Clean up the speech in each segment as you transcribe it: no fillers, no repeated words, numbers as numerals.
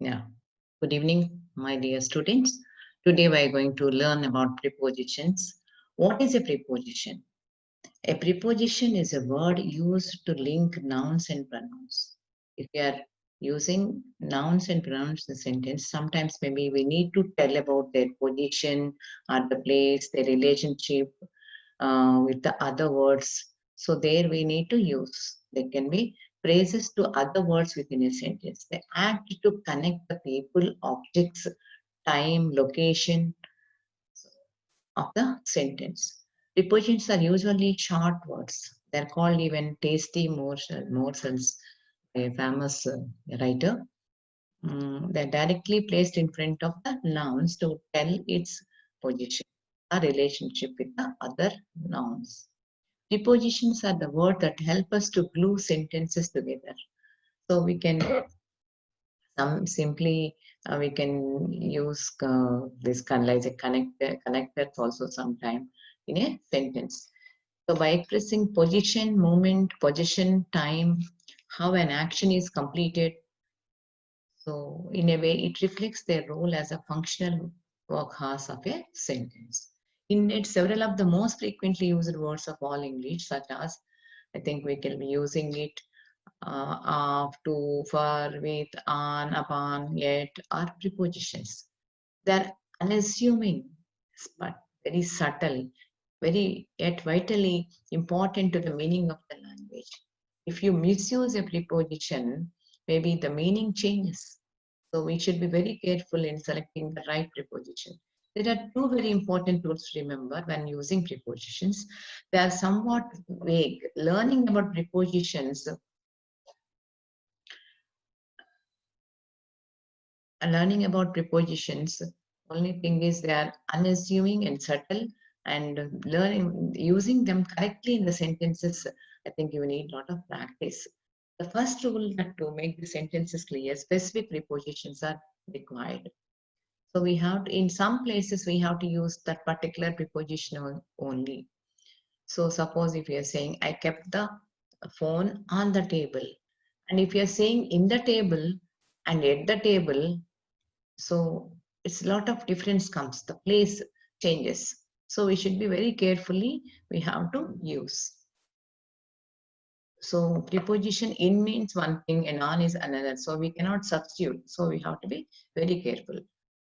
Yeah. Good evening, my dear students. Today we are going to learn about prepositions. What is a preposition? A preposition is a word used to link nouns and pronouns. If we are using nouns and pronouns in a sentence, sometimes maybe we need to tell about their position or the place, their relationship with the other words. So there we need to use. There can be phrases to other words within a sentence. They act to connect the people, objects, time, location of the sentence. Prepositions are usually short words. They're called even tasty morsels, a famous writer. They're directly placed in front of the nouns to tell its position, a relationship with the other nouns. Prepositions are the words that help us to glue sentences together. So we can simply we can use this kind like a connectors also sometime in a sentence. So by expressing position, moment, position, time, how an action is completed. So in a way, it reflects their role as a functional workhorse of a sentence. In it, several of the most frequently used words of all English, such as I think we can be using it of, to, for, with, on, upon, yet are prepositions. They're unassuming but very subtle, very yet vitally important to the meaning of the language. If you misuse a preposition, maybe the meaning changes. So we should be very careful in selecting the right preposition. There are two very important tools to remember when using prepositions. They are somewhat vague. Learning about prepositions learning about prepositions, only thing is they are unassuming and subtle, and learning using them correctly in the sentences, I think you need a lot of practice. The first rule that to make the sentences clear, specific prepositions are required. So we have to, in some places we have to use that particular preposition only. So suppose if you are saying, I kept the phone on the table. And if you are saying in the table and at the table, so it's a lot of difference comes, the place changes. So we should be very carefully, we have to use. So preposition in means one thing and on is another. So we cannot substitute. So we have to be very careful.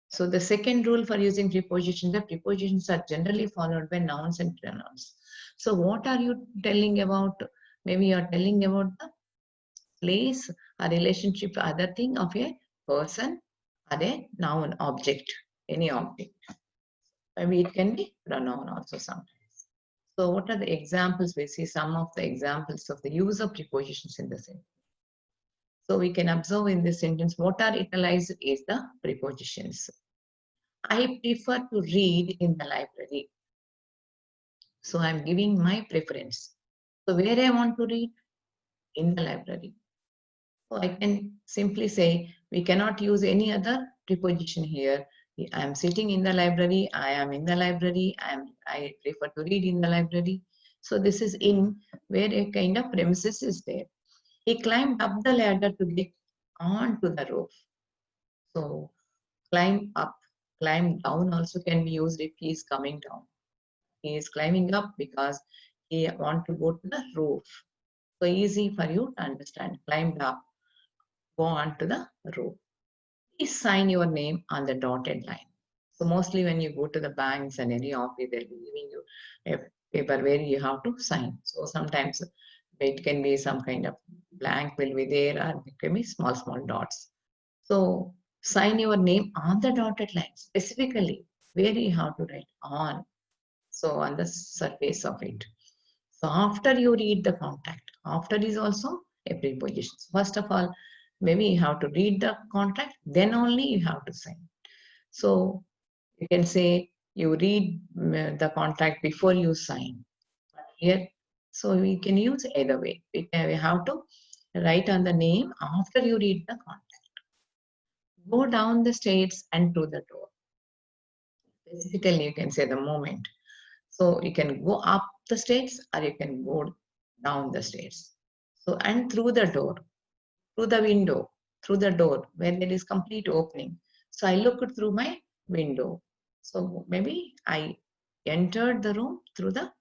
So the second rule for using prepositions, the prepositions are generally followed by nouns and pronouns. So what are you telling about? Maybe you're telling about the place, a relationship, other thing of a person, or a noun object, any object. Maybe it can be pronoun also sometimes. So what are the examples? We see some of the examples of the use of prepositions in the sentence. So we can observe in this sentence, what are italicized is the prepositions. I prefer to read in the library. So I'm giving my preference. So where I want to read? In the library. So I can simply say, we cannot use any other preposition here. I am sitting in the library, I am in the library, I prefer to read in the library. So this is in where a kind of premises is there. He climbed up the ladder to get onto the roof. So climb up, climb down also can be used if he is coming down. He is climbing up because he want to go to the roof. So easy for you to understand. Climbed up, go on to the roof. Please sign your name on the dotted line. So mostly when you go to the banks and any office, they'll be giving you a paper where you have to sign. So sometimes it can be some kind of blank will be there, or it can be small, small dots. So sign your name on the dotted line, specifically where you have to write on. So on the surface of it. So after you read the contract, after is also a preposition. First of all, maybe you have to read the contract, then only you have to sign. So you can say you read the contract before you sign. Here, so we can use either way. We have to write on the name after you read the contract. Go down the stairs and to the door. Specifically, you can say the moment. So you can go up the stairs or you can go down the stairs. So and through the door, through the window, through the door where there is complete opening. So I looked through my window. So maybe I entered the room through the door.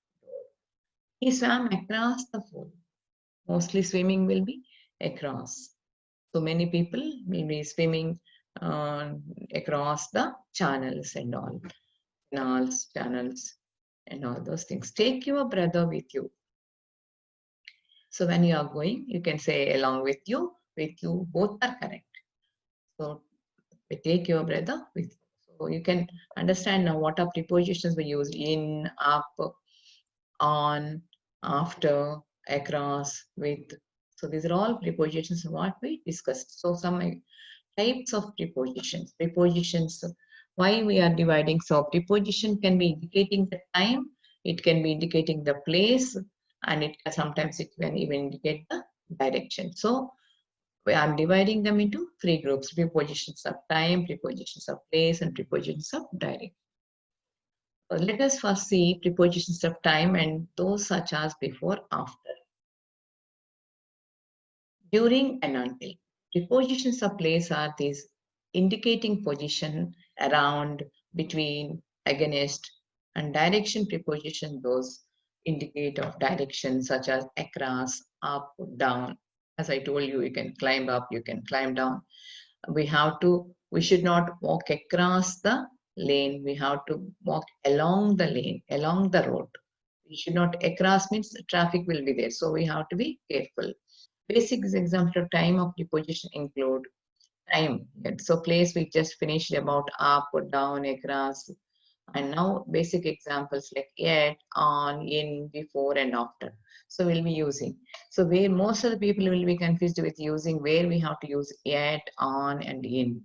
He swam across the pool. Mostly swimming will be across. So many people will be swimming across the channels and all, canals, channels, and all those things. Take your brother with you. So when you are going, you can say along with you, both are correct. So we take your brother with you. So you can understand now what are prepositions we use: in, up, on, after, across, with. So these are all prepositions what we discussed. So some types of prepositions. Prepositions, why we are dividing. So preposition can be indicating the time, it can be indicating the place, and sometimes it can even indicate the direction. So I'm dividing them into three groups: prepositions of time, prepositions of place, and prepositions of direction. Let us first see prepositions of time and those such as before, after, during, and until. Prepositions of place are these indicating position, around, between, against, and direction preposition, those indicate of direction such as across, up, down. As I told you, you can climb up, you can climb down. We should not walk across the lane. We have to walk along the lane, along the road. We should not, across means traffic will be there. So we have to be careful. Basic example of time of preposition include time. So place we just finished about up, down, across. And now basic examples like yet, on, in, before, and after. So we'll be using. So where most of the people will be confused with using, where we have to use yet, on, and in.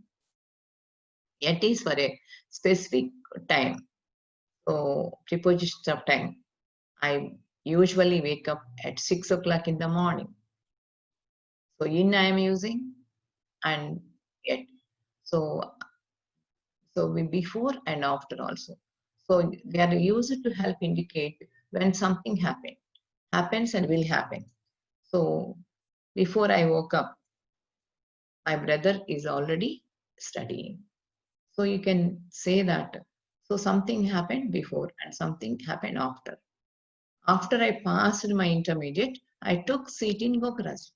Yet is for a specific time. So prepositions of time. I usually wake up at 6 o'clock in the morning. So in I am using, and yet. So we before and after also. So they are used to help indicate when something happens and will happen. So before I woke up, my brother is already studying. So you can say that. So something happened before and something happened after. After I passed my intermediate, I took seat in Gokraj.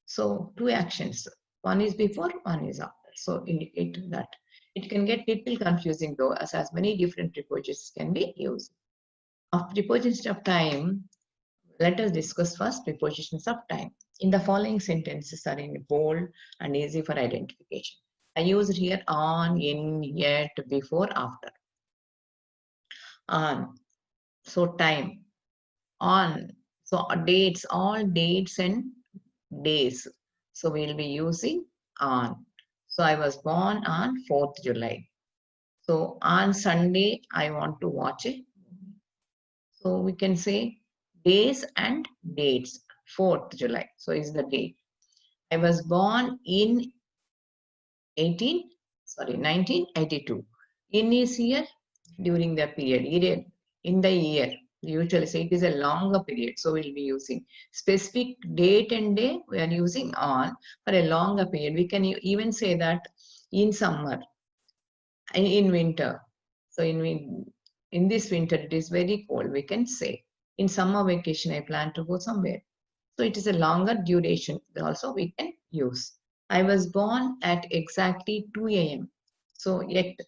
So two actions. One is before, one is after. So indicate that. It can get little confusing though, as many different prepositions can be used. Of prepositions of time, let us discuss first prepositions of time. In the following sentences are in bold and easy for identification. I use here on, in, yet, before, after. On. So time. On. So dates, all dates and days. So we'll be using on. So I was born on 4th July. So on Sunday, I want to watch it. So we can say days and dates. 4th July. So is the date. I was born in 1982. In is here during the period. In the year. Usually say it is a longer period. So we'll be using specific date and day. We are using on for a longer period. We can even say that in summer, in winter. So in this winter, it is very cold. We can say in summer vacation, I plan to go somewhere. So it is a longer duration. Also we can use. I was born at exactly 2 a.m. So yet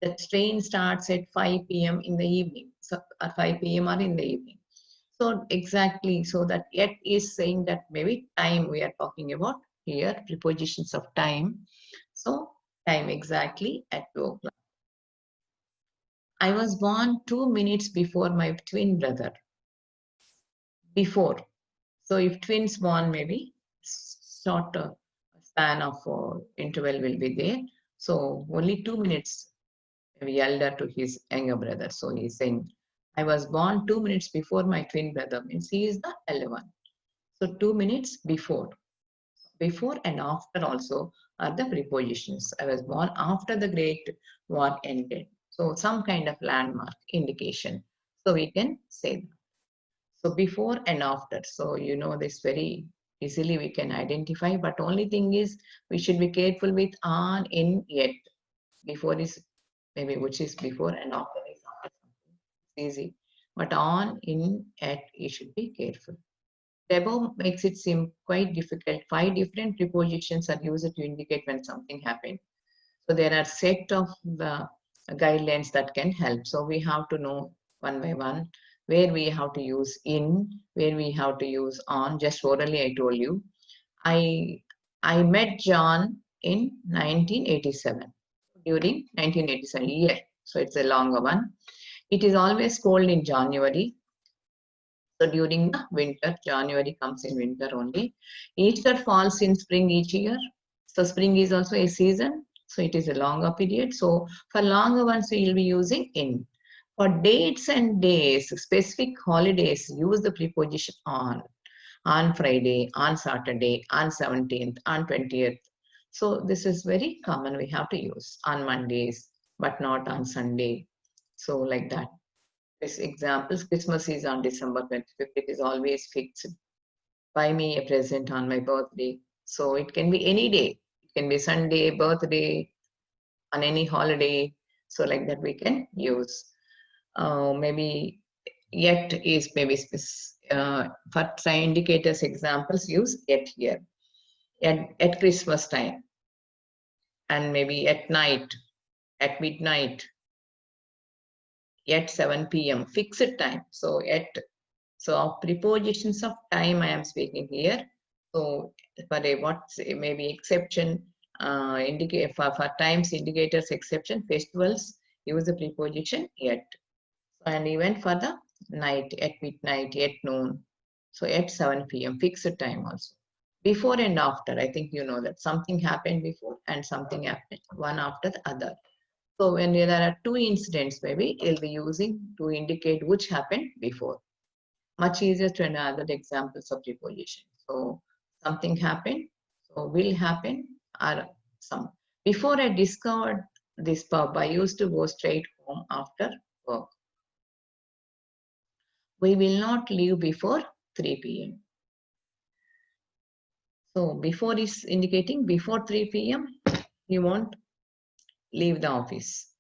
the train starts at 5 p.m. in the evening. So at 5 p.m. or in the evening. So exactly, so that yet is saying that maybe time we are talking about here, prepositions of time. So time exactly at 2 o'clock. I was born 2 minutes before my twin brother. Before. So if twins born, maybe shorter span of interval will be there. So only 2 minutes, maybe elder to his younger brother. So he's saying, I was born 2 minutes before my twin brother, means he is the elder one. So 2 minutes before. Before and after also are the prepositions. I was born after the Great War ended. So some kind of landmark indication. So we can say that. So before and after. So you know this very Easily we can identify, but only thing is we should be careful with on, in, yet. Before is maybe which is before and after is after something. It's easy. But on, in, at, you should be careful. The above makes it seem quite difficult. 5 different prepositions are used to indicate when something happened. So there are set of guidelines that can help. So we have to know one by one where we have to use in, where we have to use on. Just orally I told you. I met John in 1987, during 1987 year. So it's a longer one. It is always cold in January. So during the winter, January comes in winter only. Easter falls in spring each year. So spring is also a season. So it is a longer period. So for longer ones, we will be using in. For dates and days, specific holidays, use the preposition on Friday, on Saturday, on 17th, on 20th. So this is very common. We have to use on Mondays, but not on Sunday. So like that. This examples, Christmas is on December 25th. It is always fixed. Buy me a present on my birthday. So it can be any day. It can be Sunday, birthday, on any holiday. So like that we can use. Maybe yet is maybe for indicators examples use yet here. At Christmas time, and maybe at night, at midnight, at 7 p.m. fixed time. So so prepositions of time I am speaking here. So for a what's maybe exception, indicate for times indicators exception, festivals use the preposition yet. And even for the night, at midnight, at noon. So at 7 p.m. fixed time also. Before and after, I think you know that something happened before and something happened one after the other. So when there are 2 incidents, maybe you'll be using to indicate which happened before. Much easier to another examples of preposition. So something happened, so will happen, or some. Before I discovered this pub, I used to go straight home after work. We will not leave before 3 p.m. So before is indicating before 3 p.m. he won't leave the office.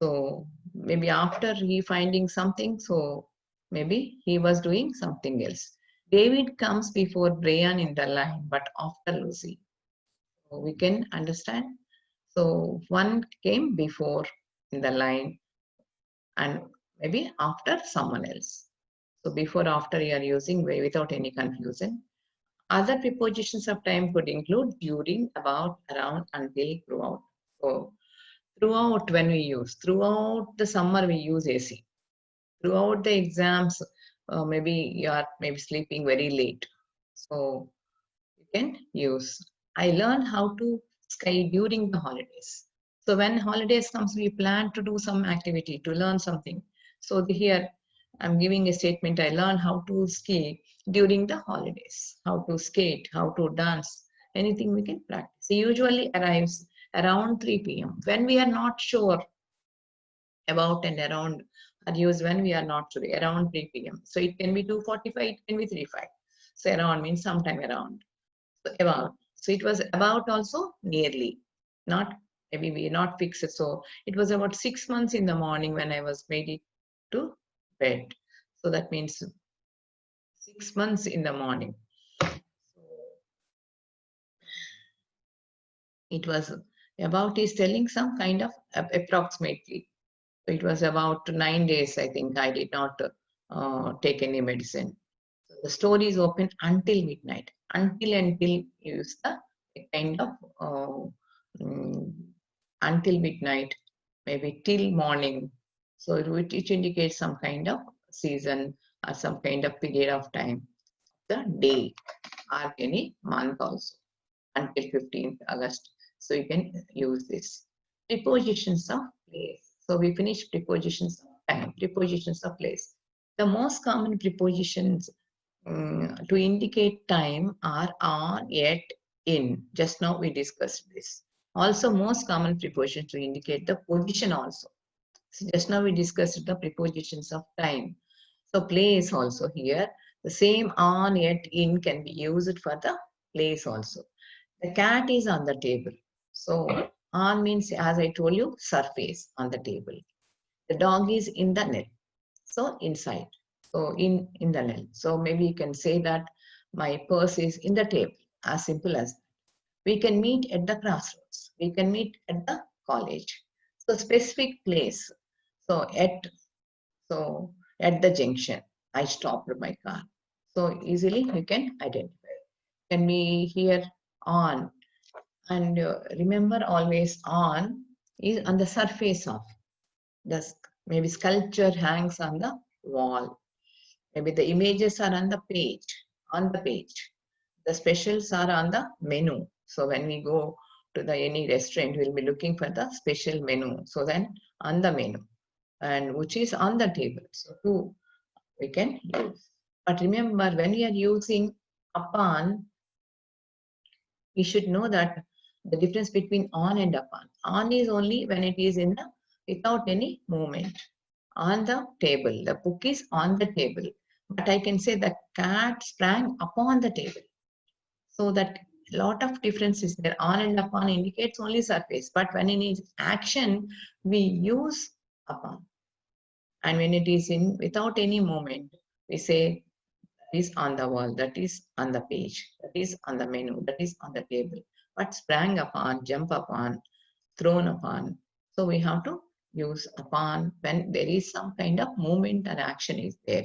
So maybe after he finding something, so maybe he was doing something else. David comes before Brian in the line, but after Lucy. So we can understand. So one came before in the line and maybe after someone else. So before, after you are using without any confusion. Other prepositions of time could include during, about, around, until, throughout. So throughout when we use, throughout the summer we use AC. Throughout the exams, maybe you are maybe sleeping very late. So you can use. I learned how to ski during the holidays. So when holidays comes, we plan to do some activity, to learn something. So here I'm giving a statement. I learned how to ski during the holidays, how to skate, how to dance, anything we can practice. It usually arrives around 3 p.m. When we are not sure about and around are used when we are not sure, around 3 p.m. So it can be 2:45, it can be 3:05. So around means sometime around. So about. So it was about also nearly, not maybe we not fixed. So it was about 6 months in the morning when I was made it to bed. So that means 6 months in the morning. So it was about is telling some kind of approximately. So it was about 9 days, I think. I did not take any medicine. So the story is open until midnight. Until is the kind of until midnight, maybe till morning. So it indicates some kind of season or some kind of period of time, the day or any month also, until 15th August. So you can use this. Prepositions of place. So we finished prepositions of time, prepositions of place. The most common prepositions to indicate time are on, yet, in. Just now we discussed this. Also, most common prepositions to indicate the position also. So just now we discussed the prepositions of time. So place also here. The same on yet in can be used for the place also. The cat is on the table. So on means, as I told you, surface on the table. The dog is in the net. So inside. So in the net. So maybe you can say that my purse is in the table. As simple as that. We can meet at the crossroads. We can meet at the college. So specific place. So at the junction, I stopped my car. So easily you can identify. Can be here on, and remember always on is on the surface of the maybe sculpture hangs on the wall. Maybe the images are on the page. On the page, the specials are on the menu. So when we go to the any restaurant, we'll be looking for the special menu. So then on the menu, and which is on the table. So two we can use. But remember, when we are using upon, we should know that the difference between on and upon. On is only when it is in the without any movement. On the table, the book is on the table. But I can say the cat sprang upon the table. So that lot of difference is there. On and upon indicates only surface. But when it is action, we use upon. And when it is in without any movement, we say is on the wall, that is on the page, that is on the menu, that is on the table. But sprang upon, jump upon, thrown upon. So we have to use upon when there is some kind of movement and action is there.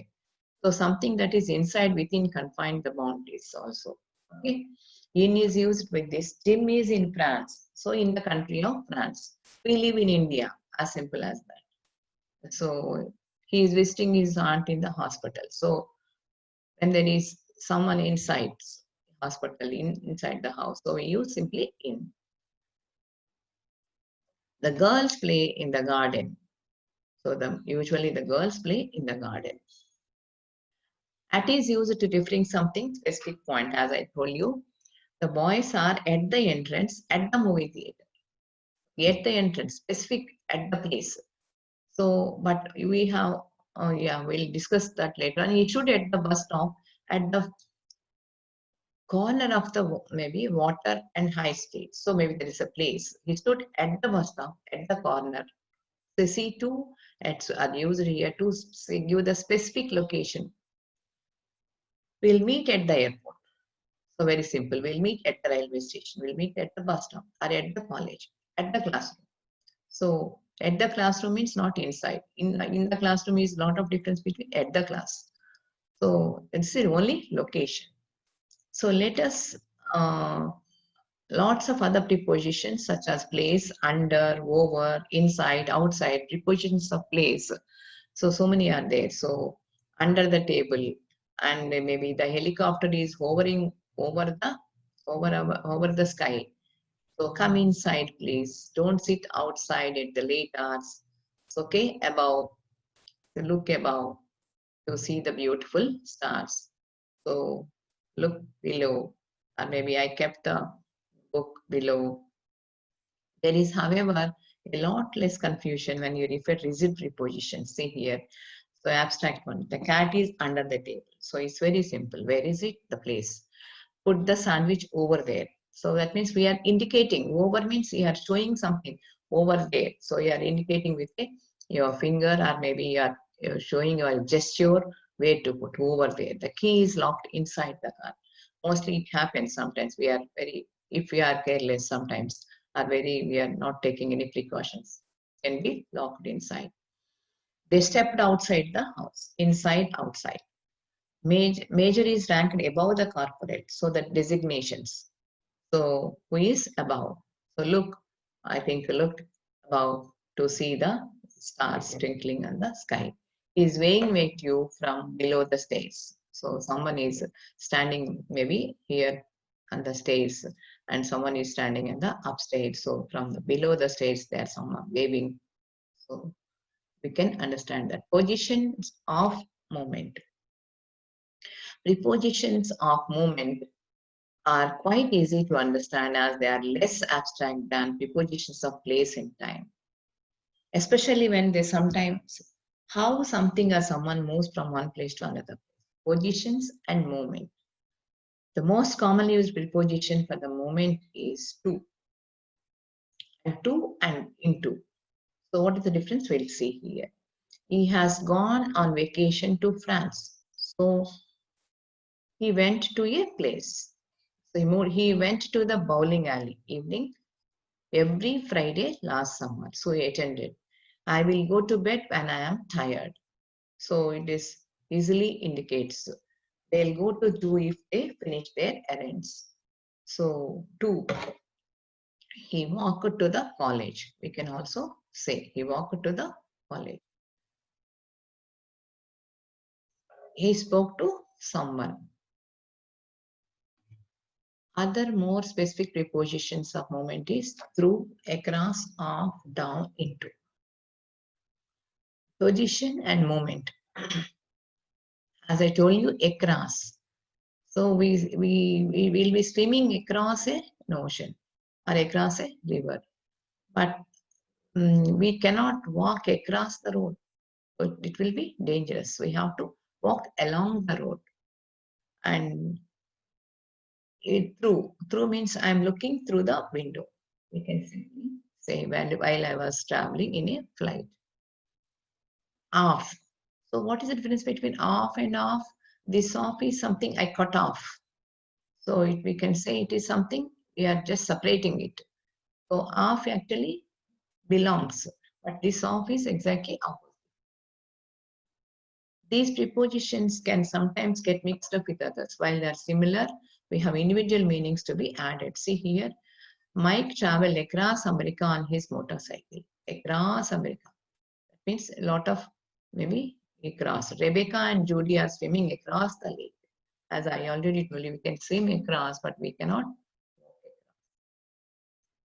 So something that is inside within confined the boundaries also. Okay. In is used with this. Jim is in France. So in the country of France. We live in India. As simple as that. So he is visiting his aunt in the hospital. So when there is someone inside hospital, inside the house, so we use simply in. The girls play in the garden. So usually the girls play in the garden. At is used to differing something specific point. As I told you, the boys are at the entrance at the movie theater. At the entrance, specific at the place. So, but we have, we'll discuss that later. And he should at the bus stop at the corner of the maybe water and high street. So maybe there is a place. He stood at the bus stop at the corner. So C2 are used here to give the specific location. We'll meet at the airport. So very simple. We'll meet at the railway station. We'll meet at the bus stop or at the college, at the classroom. So at the classroom means not inside. In the classroom is a lot of difference between at the class. So it's the only location. So let us lots of other prepositions such as place, under, over, inside, outside, prepositions of place. So many are there. So under the table, and maybe the helicopter is hovering over the sky. So come inside, please. Don't sit outside at the late hours. Okay, above, look above to see the beautiful stars. So look below, or maybe I kept the book below. There is, however, a lot less confusion when you refer rigid prepositions. See here. So abstract one. The cat is under the table. So it's very simple. Where is it? The place. Put the sandwich over there. So that means we are indicating. Over means you are showing something over there. So you are indicating with your finger, or maybe you're showing your gesture where to put over there. The key is locked inside the car. Mostly it happens sometimes. If we are careless sometimes, we are not taking any precautions, can be locked inside. They stepped outside the house, inside, outside. Major is ranked above the corporate, so the designations. So who is above? So look, I think looked above to see the stars twinkling in the sky. Is weighing with you from below the stairs. So someone is standing maybe here on the stairs, and someone is standing in the upstairs. So from below the stairs, there's someone waving. So we can understand that. Positions of movement. Prepositions of movement are quite easy to understand as they are less abstract than prepositions of place and time. Especially when they sometimes how something or someone moves from one place to another. Prepositions and movement. The most commonly used preposition for the movement is to and into. So what is the difference? We'll see here. He has gone on vacation to France. So he went to a place. So he went to the bowling alley evening every Friday last summer. So he attended. I will go to bed when I am tired. So it is easily indicates they'll go to do if they finish their errands. So to, he walked to the college. We can also say he walked to the college. He spoke to someone. Other more specific prepositions of movement is through, across, off, down, into. Position and movement. As I told you, across. So we will be swimming across an ocean or across a river. But we cannot walk across the road. It will be dangerous. We have to walk along the road. And through means I'm looking through the window. We can simply say while I was traveling in a flight. Off. So what is the difference between off and off? This off is something I cut off. So we can say it is something we are just separating it. So off actually belongs, but this off is exactly opposite. These prepositions can sometimes get mixed up with others. While they are similar, we have individual meanings to be added. See here, Mike traveled across America on his motorcycle. Across America. That means a lot of maybe across. Rebecca and Judy are swimming across the lake. As I already told you, we can swim across, but we cannot walk across.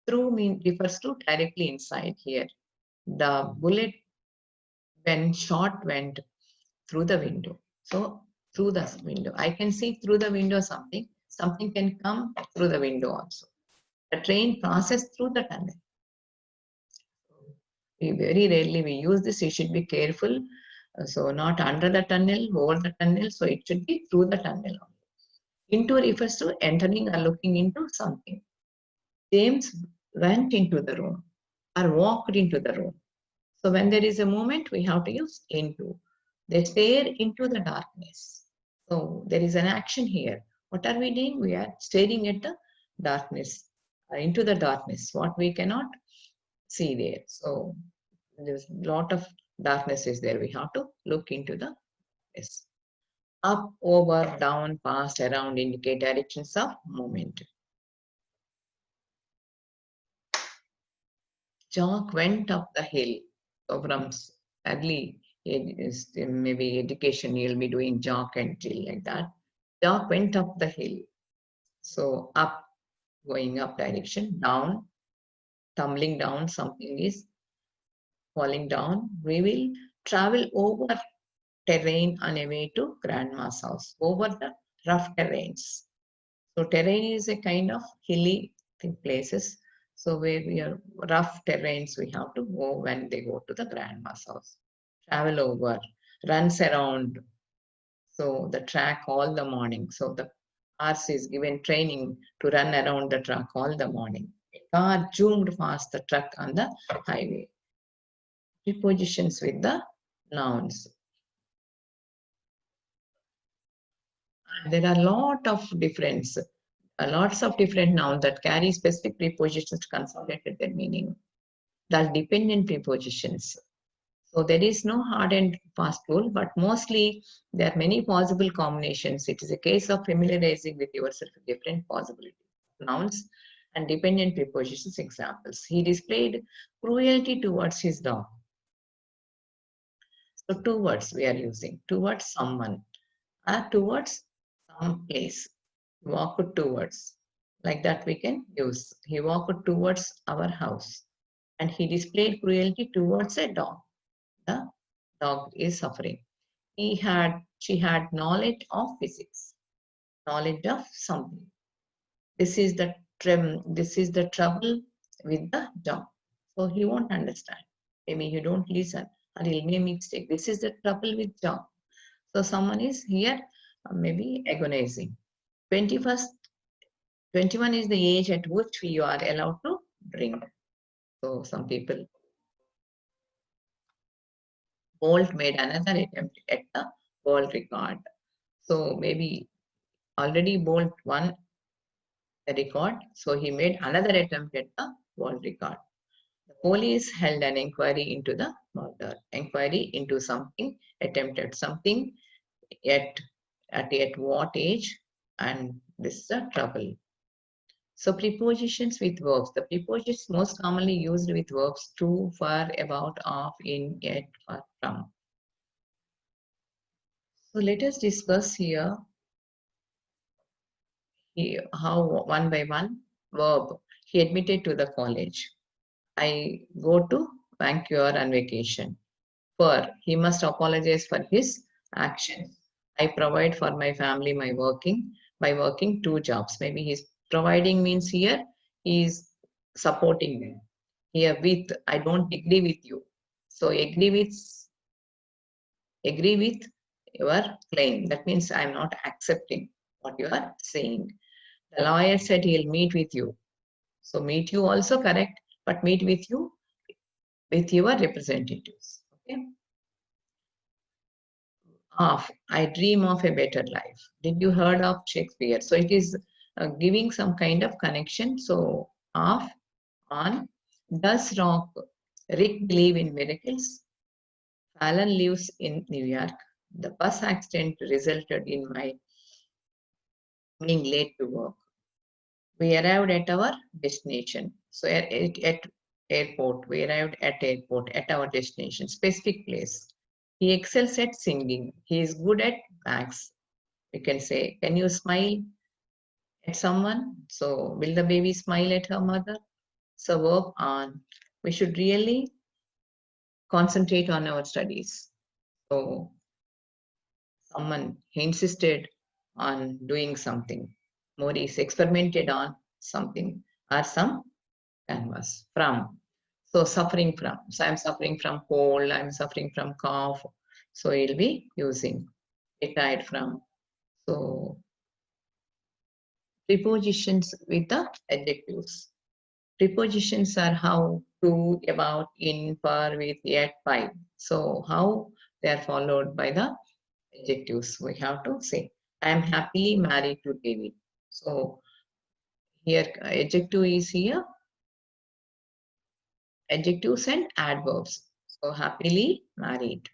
Through refers to directly inside here. The bullet when shot went through the window. So through the window. I can see through the window something. Something can come through the window also. The train passes through the tunnel. We very rarely we use this. You should be careful. So not under the tunnel, over the tunnel. So it should be through the tunnel. Into refers to entering or looking into something. James went into the room or walked into the room. So when there is a movement, we have to use into. They stare into the darkness. So there is an action here. What are we doing? We are staring at the darkness, into the darkness, what we cannot see there. So there's a lot of darkness is there. We have to look into the darkness. Up, over, down, past, around indicate directions of movement. Jock went up the hill. So from early maybe education, you'll be doing jock and drill like that. Jock went up the hill. So up, going up direction, down, tumbling down, something is falling down. We will travel over terrain on a way to grandma's house, over the rough terrains. So terrain is a kind of hilly places. So where we are rough terrains, we have to go when they go to the grandma's house. Travel over, runs around. So the track all the morning. So the horse is given training to run around the track all the morning. A car zoomed past the truck on the highway. Prepositions with the nouns. There are lots of different nouns that carry specific prepositions to consolidate their meaning. The dependent prepositions. So there is no hard and fast rule, but mostly there are many possible combinations. It is a case of familiarizing with yourself with different possibilities. Nouns and dependent prepositions examples. He displayed cruelty towards his dog. So two words we are using. Towards someone or towards some place. Walked towards. Like that we can use. He walked towards our house. And he displayed cruelty towards a dog. The dog is suffering. She had knowledge of physics, knowledge of something. This is the trouble with the dog. So he won't understand. Maybe he don't listen or he'll make mistake. This is the trouble with dog. So someone is here maybe agonizing. 21 is the age at which you are allowed to drink. So some people. Bolt made another attempt at the world record. So maybe already Bolt won the record. So he made another attempt at the world record. The police held an inquiry into the murder, inquiry into something, attempted something, at what age, and this is the trouble. So prepositions with verbs. The prepositions most commonly used with verbs to, for, about, of, in, yet, for, from. So let us discuss here how one by one verb. He admitted to the college. I go to Vancouver on vacation. For, he must apologize for his actions. I provide for my family by working two jobs. Maybe he's providing means here he's supporting them. Here with, I don't agree with you. So agree with your claim. That means I'm not accepting what you are saying. The lawyer said he'll meet with you. So meet you also correct, but meet with you with your representatives. Okay. Of, I dream of a better life. Did you heard of Shakespeare? So it is giving some kind of connection. So of, on, does Rick believe in miracles? Fallon lives in New York. The bus accident resulted in my being late to work. We arrived at our destination. So at airport, we arrived at airport at our destination, specific place. He excels at singing. He is good at maths. We can say, can you smile at someone? So will the baby smile at her mother? So verb on. We should really concentrate on our studies. So someone insisted on doing something. Maurice experimented on something or some canvas from. So suffering from. So I'm suffering from cold, I'm suffering from cough. So you'll be using retired from. So prepositions with the adjectives. Prepositions are how, to, about, in, for, with, yet, by. So how they are followed by the adjectives. We have to say, I am happily married to David. So here adjective is here, adjectives and adverbs. So happily married.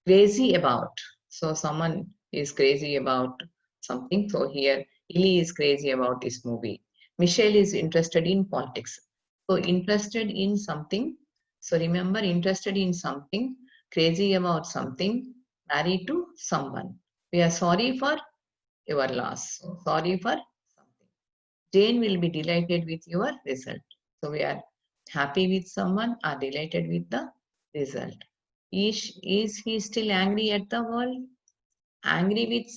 Crazy about. So someone is crazy about something. So here Illy is crazy about this movie. Michelle is interested in politics. So interested in something. So remember, interested in something, crazy about something, married to someone. We are sorry for your loss. So sorry for something. Jane will be delighted with your result. So we are happy with someone or delighted with the result. Is he still angry at the world? Angry with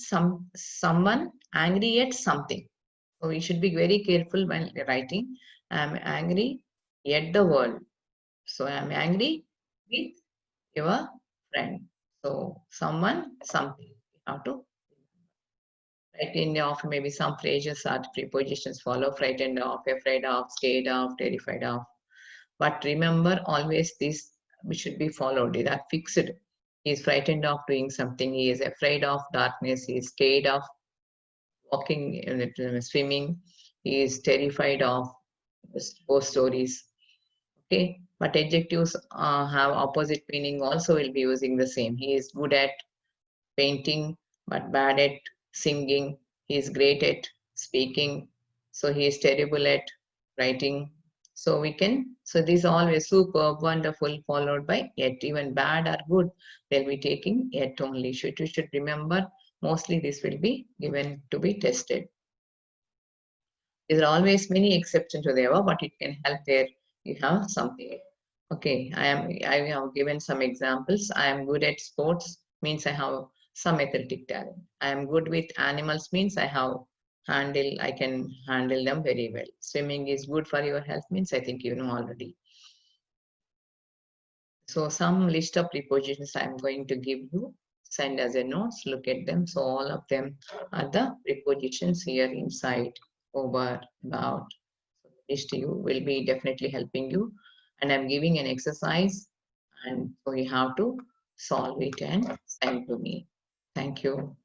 someone, angry at something. So we should be very careful when writing. I am angry at the world. So I am angry with your friend. So someone, something. We have to frightened of, maybe some phrases or prepositions follow, frightened of, afraid of, scared of, terrified of. But remember always this should be followed. These are fixed. He is frightened of doing something. He is afraid of darkness. He is scared of walking, swimming. He is terrified of ghost stories. Okay, but adjectives have opposite meaning. Also, will be using the same. He is good at painting, but bad at singing. He is great at speaking. So he is terrible at writing. So we can, so these are always superb, wonderful, followed by yet. Even bad or good, they'll be taking yet only. You should remember, mostly this will be given to be tested. There are always many exceptions to the above, but it can help there. You have something. Okay, I have given some examples. I am good at sports means I have some athletic talent. I am good with animals means I can handle them very well. Swimming is good for your health means I think you know already. So some list of prepositions I am going to give you. send as a notes. Look at them. So all of them are the prepositions here inside, over, about. So this to you will be definitely helping you. And I'm giving an exercise, and so you have to solve it and send to me. Thank you.